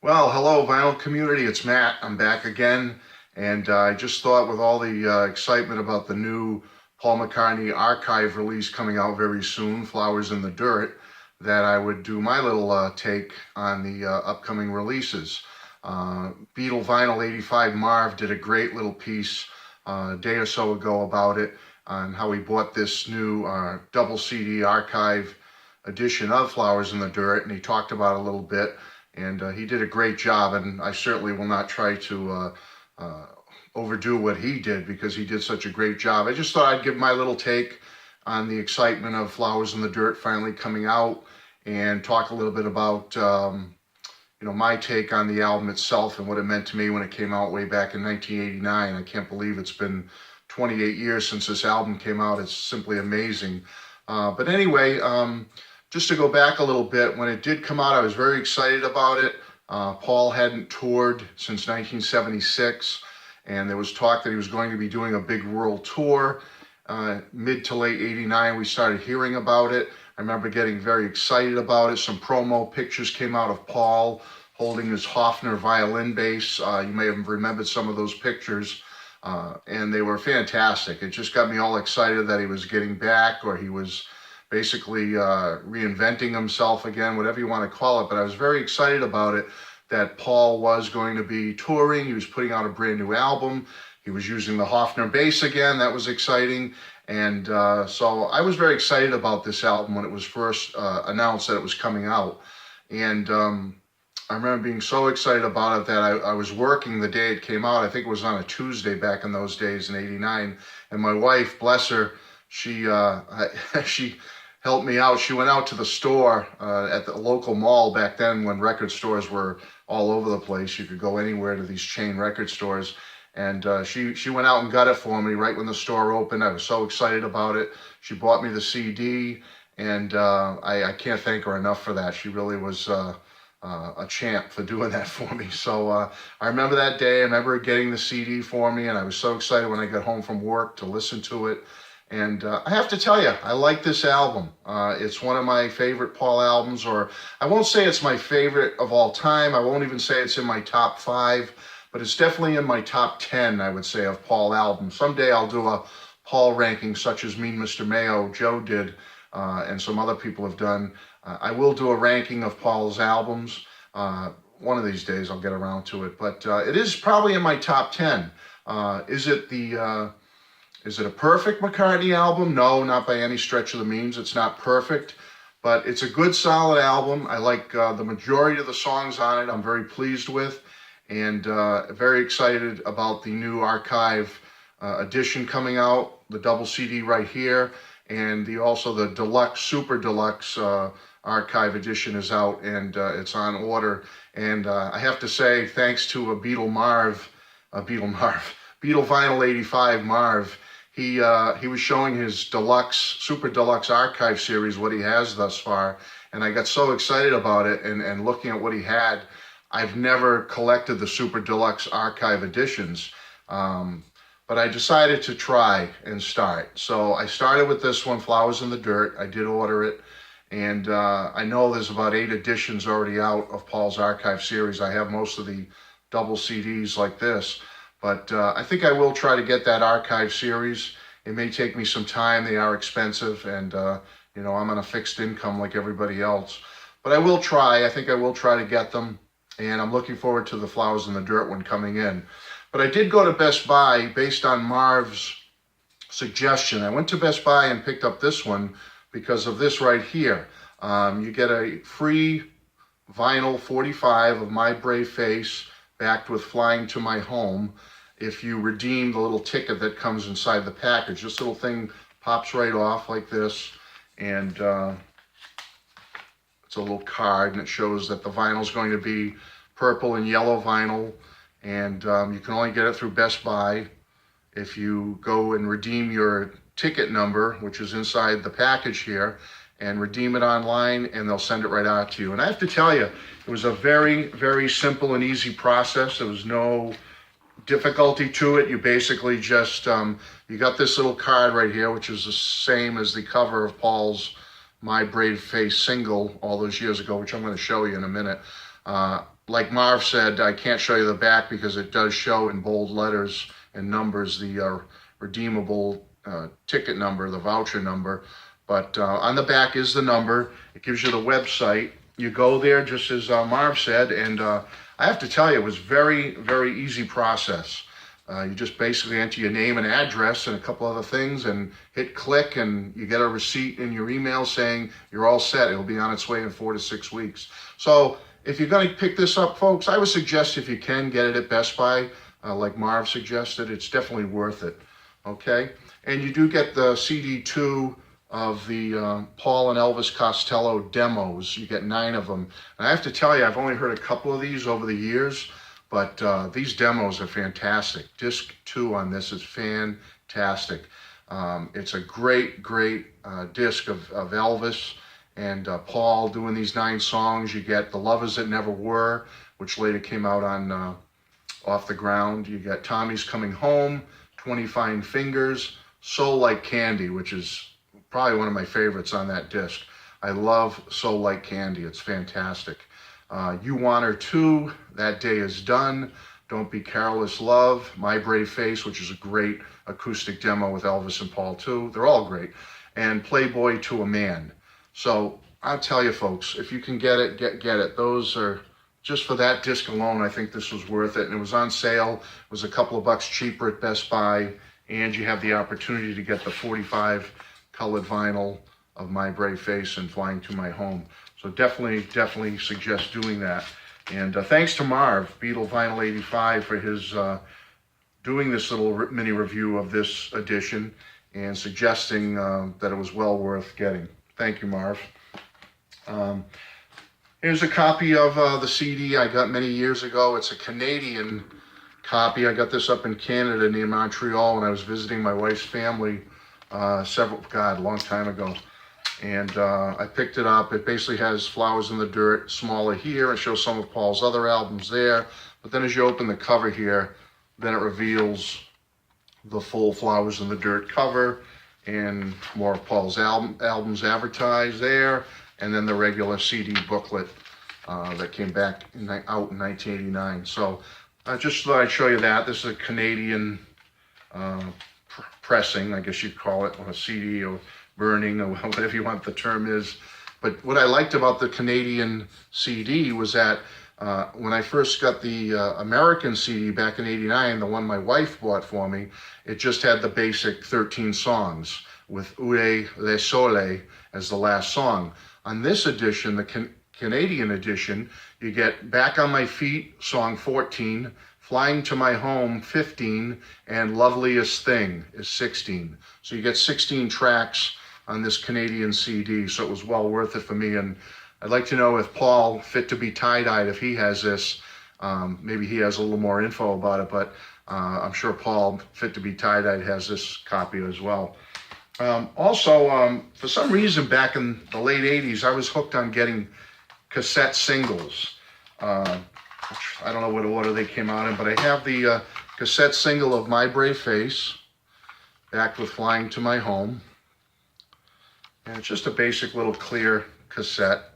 Well, hello, vinyl community. It's Matt. I'm back again, and I just thought, with all the excitement about the new Paul McCartney archive release coming out very soon, "Flowers in the Dirt," that I would do my little take on the upcoming releases. Beatle Vinyl 85 Marv did a great little piece a day or so ago about it, on how he bought this new double CD archive edition of Flowers in the Dirt, and he talked about it a little bit. And he did a great job, and I certainly will not try to overdo what he did, because he did such a great job. I just thought I'd give my little take on the excitement of Flowers in the Dirt finally coming out, and talk a little bit about my take on the album itself and what it meant to me when it came out way back in 1989. I can't believe it's been 28 years since this album came out. It's simply amazing. But anyway, just to go back a little bit, when it did come out, I was very excited about it. Paul hadn't toured since 1976, and there was talk that he was going to be doing a big world tour. Mid to late 89, we started hearing about it. I remember getting very excited about it. Some promo pictures came out of Paul holding his Hofner violin bass. You may have remembered some of those pictures, and they were fantastic. It just got me all excited that he was getting back, or he was basically reinventing himself again, whatever you want to call it. But I was very excited about it, that Paul was going to be touring. He was putting out a brand new album. He was using the Hofner bass again. That was exciting. And so I was very excited about this album when it was first announced that it was coming out. And I remember being so excited about it that I was working the day it came out. I think it was on a Tuesday back in those days in '89. And my wife, bless her, she she helped me out. She went out to the store at the local mall back then, when record stores were all over the place. You could go anywhere to these chain record stores. And she went out and got it for me right when the store opened. I was so excited about it. She bought me the CD, and I can't thank her enough for that. She really was a champ for doing that for me. So I remember that day. I remember getting the CD for me, and I was so excited when I got home from work to listen to it. And I have to tell you, I like this album. It's one of my favorite Paul albums, or I won't say it's my favorite of all time. I won't even say it's in my top 5, but it's definitely in my top 10, I would say, of Paul albums. Someday I'll do a Paul ranking, such as Mean Mr. Mayo, Joe did, and some other people have done. I will do a ranking of Paul's albums. One of these days I'll get around to it, but it is probably in my top 10. Is it a perfect McCartney album? No, not by any stretch of the means. It's not perfect, but it's a good, solid album. I like the majority of the songs on it. I'm very pleased with, and very excited about the new archive edition coming out, the double CD right here, and also the deluxe, super deluxe archive edition is out, and it's on order. And I have to say, thanks to Beatle Vinyl 85 Marv. He was showing his deluxe, super deluxe archive series, what he has thus far, and I got so excited about it, and looking at what he had. I've never collected the super deluxe archive editions, but I decided to try and start. So I started with this one, Flowers in the Dirt. I did order it, and I know there's about 8 editions already out of Paul's archive series. I have most of the double CDs like this. But I think I will try to get that archive series. It may take me some time. They are expensive, and I'm on a fixed income like everybody else. But I will try. I think I will try to get them, and I'm looking forward to the Flowers in the Dirt one coming in. But I did go to Best Buy based on Marv's suggestion. I went to Best Buy and picked up this one because of this right here. You get a free vinyl 45 of My Brave Face, backed with Flying to My Home, if you redeem the little ticket that comes inside the package. This little thing pops right off like this, and it's a little card, and it shows that the vinyl is going to be purple and yellow vinyl, and you can only get it through Best Buy. If you go and redeem your ticket number, which is inside the package here, and redeem it online, and they'll send it right out to you. And I have to tell you, it was a very, very simple and easy process. There was no difficulty to it. You basically just, you got this little card right here, which is the same as the cover of Paul's My Brave Face single all those years ago, which I'm going to show you in a minute. like Marv said, I can't show you the back because it does show in bold letters and numbers the redeemable ticket number, the voucher number. But on the back is the number. It gives you the website. You go there just as Marv said, and I have to tell you, it was very, very easy process. You just basically enter your name and address and a couple other things and hit click, and you get a receipt in your email saying you're all set. It'll be on its way in 4 to 6 weeks. So if you're going to pick this up, folks, I would suggest if you can get it at Best Buy, like Marv suggested, it's definitely worth it. Okay? And you do get the CD2 of the Paul and Elvis Costello demos. You get 9 of them. And I have to tell you, I've only heard a couple of these over the years, but these demos are fantastic. Disc 2 on this is fantastic. It's a great, great disc of Elvis and Paul doing these 9 songs. You get The Lovers That Never Were, which later came out on Off the Ground. You get Tommy's Coming Home, 20 Fine Fingers, Soul Like Candy, which is probably one of my favorites on that disc. I love Soul Like Candy. It's fantastic. You Want Her Too, That Day Is Done, Don't Be Careless Love, My Brave Face, which is a great acoustic demo with Elvis and Paul too. They're all great. And Playboy to a Man. So I'll tell you folks, if you can get it, get it. Those are, just for that disc alone, I think this was worth it. And it was on sale. It was a couple of bucks cheaper at Best Buy. And you have the opportunity to get the 45 colored vinyl of My Brave Face and Flying to My Home. So definitely suggest doing that. And thanks to Marv, Beatle Vinyl 85, for his doing this little mini review of this edition and suggesting that it was well worth getting. Thank you, Marv. Here's a copy of the CD I got many years ago. It's a Canadian copy. I got this up in Canada near Montreal when I was visiting my wife's family a long time ago. And I picked it up. It basically has Flowers in the Dirt, smaller here. It shows some of Paul's other albums there. But then as you open the cover here, then it reveals the full Flowers in the Dirt cover and more of Paul's albums advertised there. And then the regular CD booklet that came back out in 1989. So I just thought I'd show you that. This is a Canadian pressing, I guess you'd call it, on a CD or burning or whatever you want the term is. But what I liked about the Canadian CD was that when I first got the American CD back in '89, the one my wife bought for me, it just had the basic 13 songs with Waylay Soleil as the last song. On this edition, the Canadian edition, you get Back on My Feet, song 14, Flying to My Home, 15, and Loveliest Thing is 16. So you get 16 tracks on this Canadian CD, so it was well worth it for me. And I'd like to know if Paul, Fit to Be Tie-Dyed, if he has this, maybe he has a little more info about it, but I'm sure Paul, Fit to Be Tie-Dyed, has this copy as well. Also, for some reason back in the late 80s, I was hooked on getting cassette singles. I don't know what order they came out in, but I have the cassette single of My Brave Face, backed with Flying to My Home. And it's just a basic little clear cassette,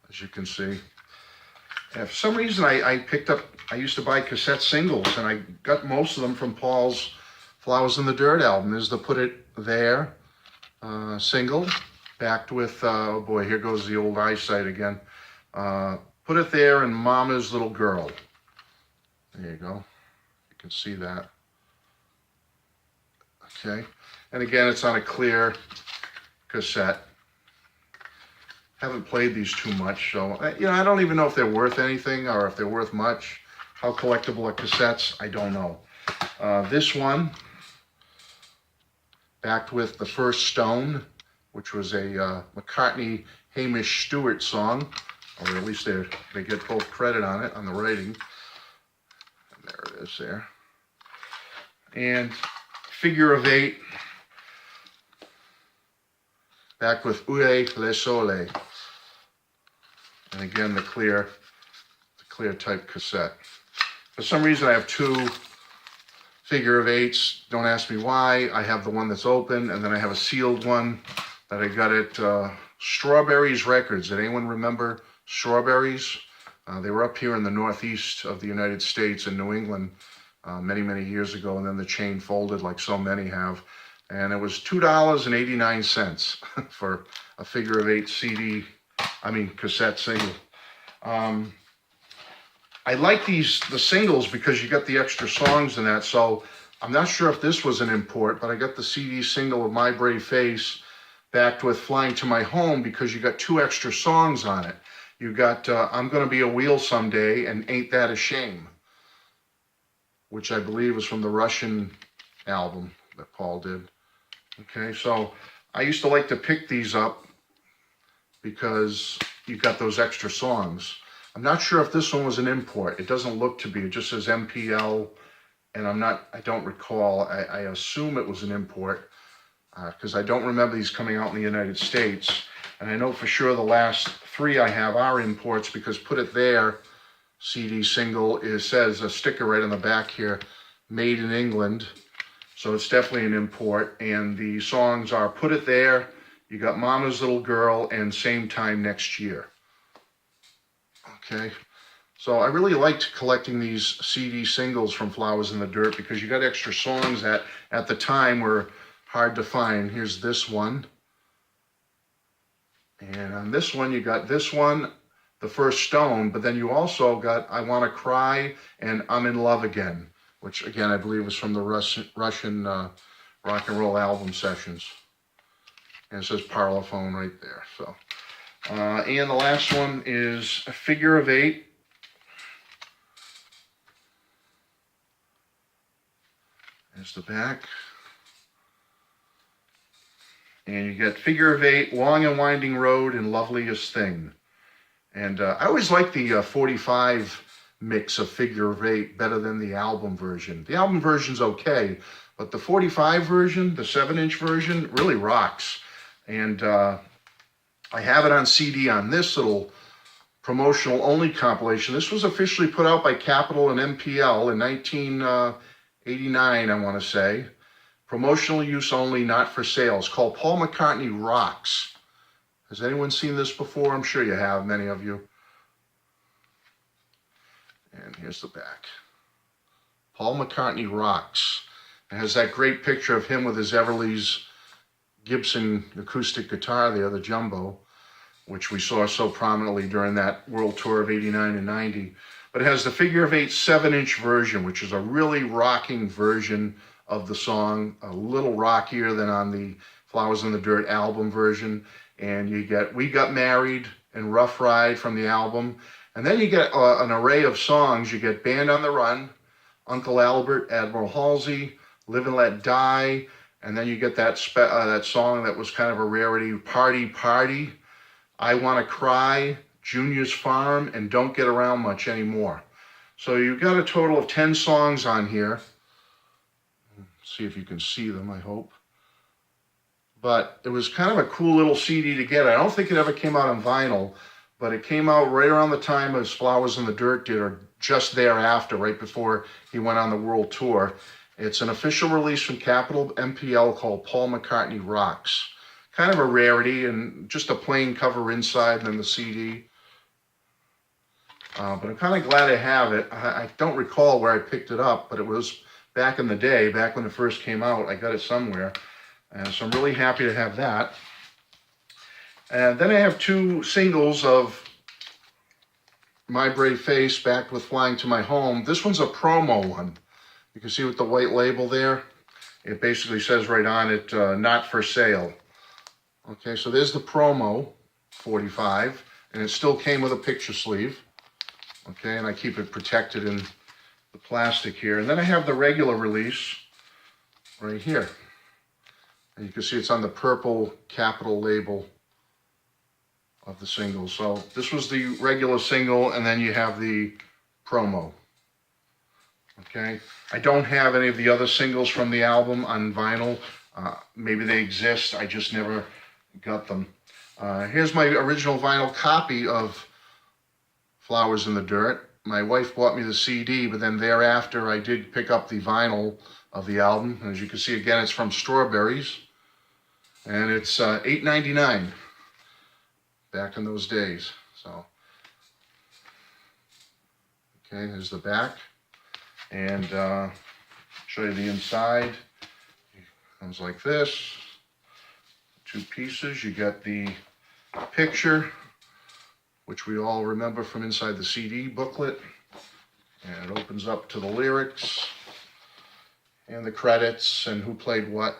as you can see. And for some reason, I used to buy cassette singles, and I got most of them from Paul's Flowers in the Dirt album. There's the Put It There single, backed with, oh boy, here goes the old eyesight again. Put It There and Mama's Little Girl. There you go. You can see that. Okay. And again, it's on a clear cassette. Haven't played these too much, so I don't even know if they're worth anything or if they're worth much. How collectible are cassettes? I don't know. This one, backed with The First Stone, which was a McCartney Hamish Stewart song, or at least they get both credit on it, on the writing. And there it is there. And Figure of 8, back with Waylay Soleil. And again, the clear type cassette. For some reason, I have two Figure of 8s. Don't ask me why. I have the one that's open, and then I have a sealed one that I got at Strawberries Records. Did anyone remember Strawberries? They were up here in the northeast of the United States in New England many, many years ago, and then the chain folded like so many have. And it was $2.89 for a figure of 8 cassette single. I like the singles because you got the extra songs in that, so I'm not sure if this was an import, but I got the CD single of My Brave Face backed with Flying to My Home because you got 2 extra songs on it. You got I'm Gonna Be a Wheel Someday and Ain't That a Shame, which I believe was from the Russian album that Paul did. Okay, so I used to like to pick these up because you got those extra songs. I'm not sure if this one was an import. It doesn't look to be. It just says MPL, and I don't recall. I assume it was an import because I don't remember these coming out in the United States. And I know for sure the last 3 I have are imports because Put It There CD single says a sticker right on the back here, Made in England. So it's definitely an import. And the songs are Put It There, you got Mama's Little Girl, and Same Time Next Year. Okay, so I really liked collecting these CD singles from Flowers in the Dirt because you got extra songs that at the time were hard to find. Here's this one. And on this one, you got this one, The First Stone, but then you also got I Want to Cry and I'm in Love Again, which again I believe was from the Russian rock and roll album sessions. And it says Parlophone right there. So, and the last one is A Figure of 8. There's the back. And you get Figure of 8, Long and Winding Road, and Loveliest Thing. And I always like the 45 mix of Figure of 8 better than the album version. The album version's okay, but the 45 version, the 7-inch version, really rocks. And I have it on CD on this little promotional only compilation. This was officially put out by Capitol and MPL in 1989, I want to say. Promotional use only, not for sale. It's called Paul McCartney Rocks. Has anyone seen this before? I'm sure you have, many of you. And here's the back. Paul McCartney Rocks. It has that great picture of him with his Everly's Gibson acoustic guitar there, the Jumbo, which we saw so prominently during that world tour of 89 and 90. But it has the Figure of 8 7-inch version, which is a really rocking version of the song, a little rockier than on the Flowers in the Dirt album version. And you get We Got Married and Rough Ride from the album. And then you get an array of songs. You get Band on the Run, Uncle Albert, Admiral Halsey, Live and Let Die. And then you get that song that was kind of a rarity, Party Party, I Want to Cry, Junior's Farm, and Don't Get Around Much Anymore. So you've got a total of 10 songs on here. See if you can see them, I hope. But it was kind of a cool little CD to get. I don't think it ever came out on vinyl, but it came out right around the time as Flowers in the Dirt did, or just thereafter, right before he went on the world tour. It's an official release from Capitol MPL called Paul McCartney Rocks. Kind of a rarity, and just a plain cover inside and then the CD. But I'm kind of glad I have it. I don't recall where I picked it up, but it was back in the day, back when it first came out. I got it somewhere. And so I'm really happy to have that. And then I have 2 singles of My Brave Face backed with Flying to My Home. This one's a promo one. You can see with the white label there, it basically says right on it, not for sale. Okay, so there's the promo 45, and it still came with a picture sleeve. Okay, and I keep it protected in the plastic here. And then I have the regular release right here. And you can see it's on the purple Capitol label of the single. So this was the regular single, and then you have the promo. Okay, I don't have any of the other singles from the album on vinyl. Maybe they exist, I just never got them. Here's my original vinyl copy of Flowers in the Dirt. My wife bought me the CD, but then thereafter I did pick up the vinyl of the album. And as you can see, again, it's from Strawberries. And it's $8.99 back in those days. So Okay, there's the back. And show you the inside. It comes like this. 2 pieces. You get the picture, which we all remember from inside the CD booklet. And it opens up to the lyrics and the credits and who played what.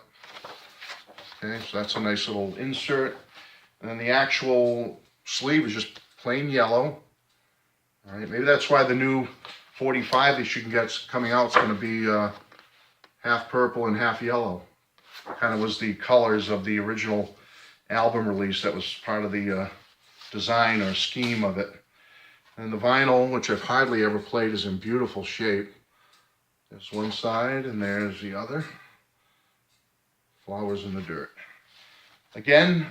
Okay, so that's a nice little insert. And then the actual sleeve is just plain yellow. All right, maybe that's why the new 45 that you can get coming out is going to be half purple and half yellow. Kind of was the colors of the original album release. That was part of the design or scheme of it. And the vinyl, which I've hardly ever played, is in beautiful shape. There's one side and there's the other. Flowers in the Dirt. Again,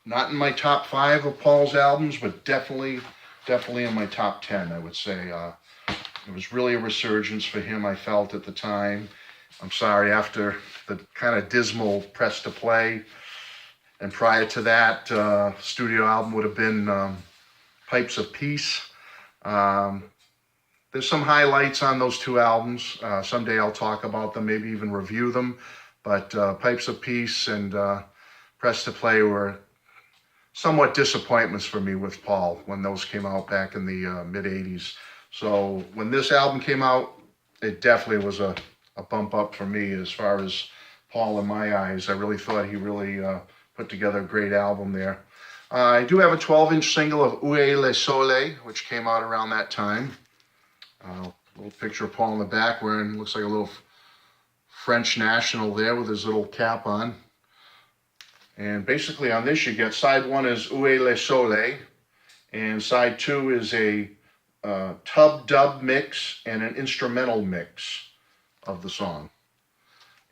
not in my top 5 of Paul's albums, but definitely in my top 10, I would say. It was really a resurgence for him, I felt at the time. I'm sorry, after the kind of dismal Press to Play, and prior to that, studio album would have been Pipes of Peace. There's some highlights on those 2 albums. Someday I'll talk about them, maybe even review them. But Pipes of Peace and Press to Play were somewhat disappointments for me with Paul when those came out back in the mid-'80s. So when this album came out, it definitely was a bump up for me as far as Paul in my eyes. I really thought he really put together a great album there. I do have a 12-inch single of Waylay Soleil, which came out around that time. A little picture of Paul in the back wearing, looks like a little French national there with his little cap on. And basically on this you get side 1 is Waylay Soleil, and side 2 is a tub dub mix and an instrumental mix of the song.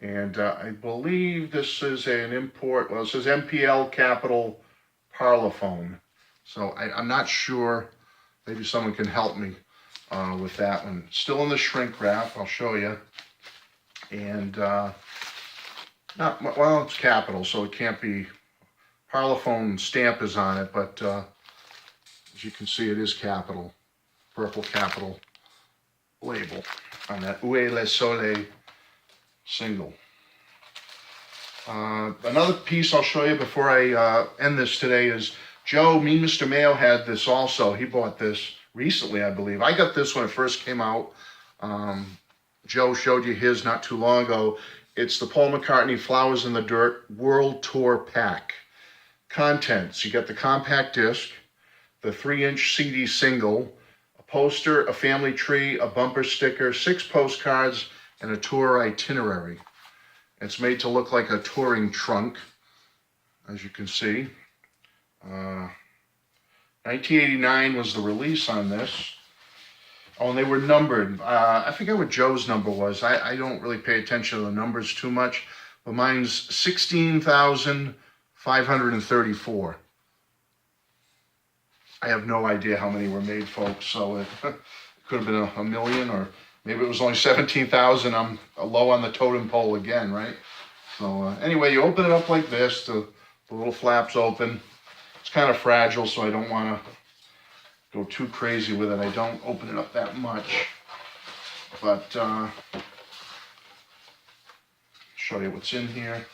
And I believe this is an import, well, it says MPL Capital Parlophone. So I'm not sure, maybe someone can help me with that one. Still in the shrink wrap, I'll show you. And, well, it's Capital, so it can't be, Parlophone stamp is on it, but as you can see, it is Capital, purple Capital label on that Waylay Soleil single. Another piece I'll show you before I end this today is Joe, Mean Mr. Mayo, had this also. He bought this recently, I believe. I got this when it first came out. Joe showed you his not too long ago. It's the Paul McCartney Flowers in the Dirt World Tour Pack. Contents: you get the compact disc, the 3-inch CD single, a poster, a family tree, a bumper sticker, 6 postcards, and a tour itinerary. It's made to look like a touring trunk, as you can see. 1989 was the release on this. Oh, and they were numbered. I forget what Joe's number was. I don't really pay attention to the numbers too much, but mine's 16,534. I have no idea how many were made, folks, so it could have been a million, or maybe it was only 17,000. I'm low on the totem pole again, right? So anyway, you open it up like this. The little flap's open. It's kind of fragile, so I don't want to go too crazy with it. I don't open it up that much. But show you what's in here.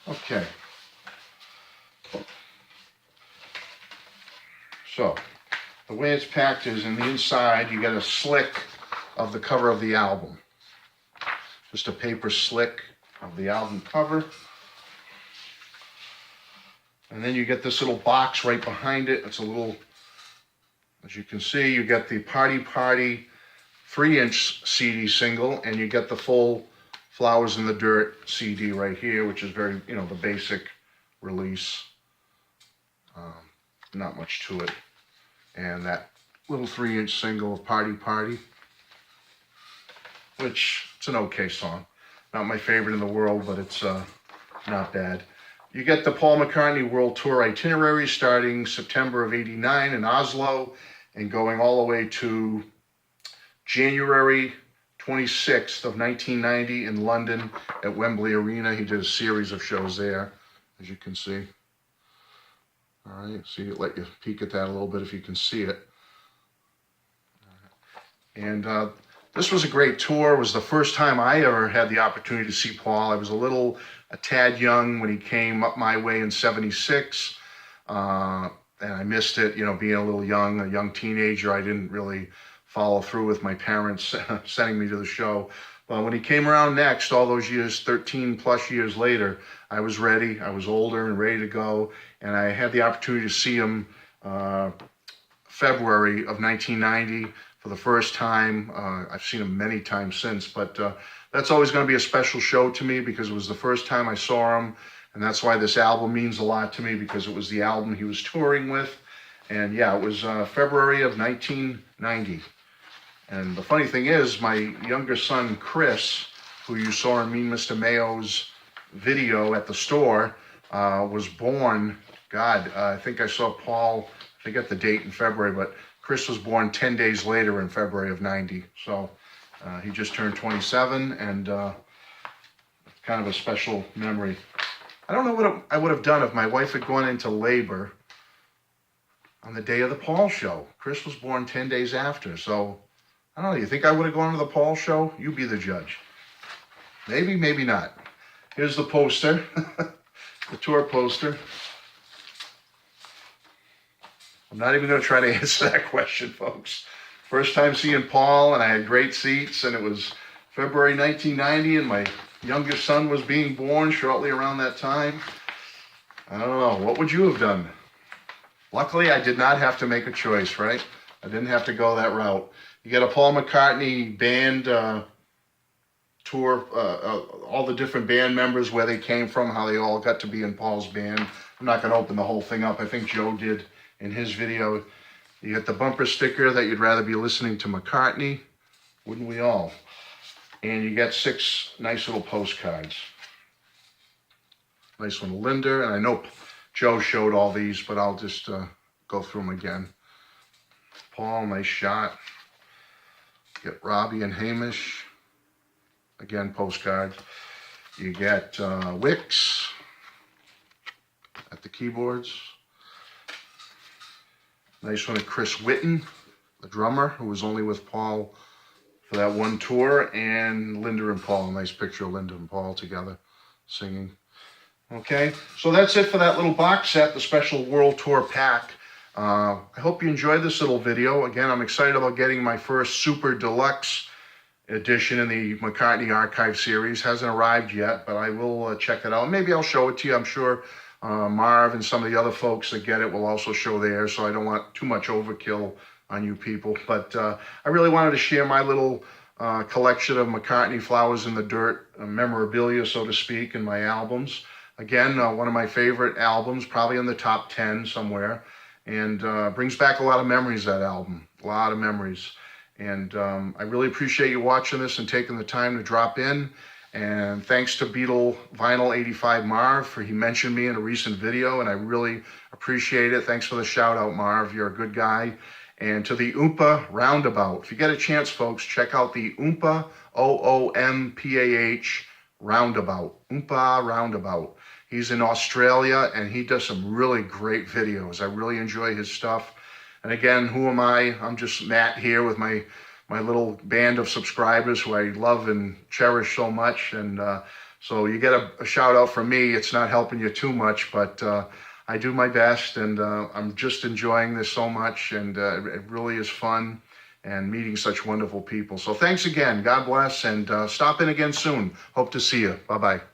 Okay. So the way it's packed is in the inside you get a slick of the cover of the album. Just a paper slick of the album cover. And then you get this little box right behind it. It's a little, as you can see, you get the Party 3-inch CD single, and you get the full Flowers in the Dirt CD right here, which is very, the basic release. Not much to it. And that little 3-inch single of Party, which it's an okay song. Not my favorite in the world, but it's not bad. You get the Paul McCartney World Tour itinerary starting September of '89 in Oslo and going all the way to January 26th of 1990 in London at Wembley Arena. He did a series of shows there, as you can see. All right, so let you peek at that a little bit if you can see it. And this was a great tour. It was the first time I ever had the opportunity to see Paul. I was a tad young when he came up my way in '76. And I missed it, being a young teenager. I didn't really follow through with my parents sending me to the show. But when he came around next, all those years, 13 plus years later, I was ready. I was older and ready to go. And I had the opportunity to see him February of 1990 for the first time. I've seen him many times since, but that's always going to be a special show to me because it was the first time I saw him. And that's why this album means a lot to me, because it was the album he was touring with. And yeah, it was February of 1990. And the funny thing is, my younger son, Chris, who you saw in Mean Mr. Mayo's video at the store, was born, I think I saw Paul, I forget the date in February, but Chris was born 10 days later in February of '90. So he just turned 27, and kind of a special memory. I don't know what I would have done if my wife had gone into labor on the day of the Paul show. Chris was born 10 days after, so I don't know. You think I would have gone to the Paul show? You be the judge. Maybe, maybe not. Here's the poster, the tour poster. I'm not even going to try to answer that question, folks. First time seeing Paul, and I had great seats, and it was February 1990, and my youngest son was being born shortly around that time. I don't know. What would you have done? Luckily, I did not have to make a choice, right? I didn't have to go that route. You get a Paul McCartney band tour, all the different band members, where they came from, how they all got to be in Paul's band. I'm not going to open the whole thing up. I think Joe did in his video. You get the bumper sticker that you'd rather be listening to McCartney. Wouldn't we all? And you get 6 nice little postcards. Nice one, Linda. And I know Joe showed all these, but I'll just go through them again. Paul, nice shot. Get Robbie and Hamish. Again, postcards. You get Wicks at the keyboards. Nice one of Chris Whitten, the drummer, who was only with Paul for that one tour, and Linda and Paul. A nice picture of Linda and Paul together singing. Okay, so that's it for that little box set, the special World Tour pack. I hope you enjoyed this little video. Again, I'm excited about getting my first super deluxe edition in the McCartney Archive series. Hasn't arrived yet, but I will check it out. Maybe I'll show it to you. I'm sure Marv and some of the other folks that get it will also show theirs, so I don't want too much overkill on you people. But I really wanted to share my little collection of McCartney Flowers in the Dirt memorabilia, so to speak, in my albums. Again, one of my favorite albums, probably in the top 10 somewhere, and brings back a lot of memories, that album, a lot of memories. And I really appreciate you watching this and taking the time to drop in. And thanks to Beatle Vinyl 85 Marv, for he mentioned me in a recent video, and I really appreciate it. Thanks for the shout out, Marv. You're a good guy. And to the Oompa Roundabout. If you get a chance, folks, check out the Oompa, O-O-M-P-A-H, Roundabout. Oompa Roundabout. He's in Australia, and he does some really great videos. I really enjoy his stuff. And again, who am I? I'm just Matt here with my little band of subscribers who I love and cherish so much. And so you get a shout out from me. It's not helping you too much, but I do my best, and I'm just enjoying this so much, and it really is fun, and meeting such wonderful people. So thanks again. God bless, and stop in again soon. Hope to see you. Bye-bye.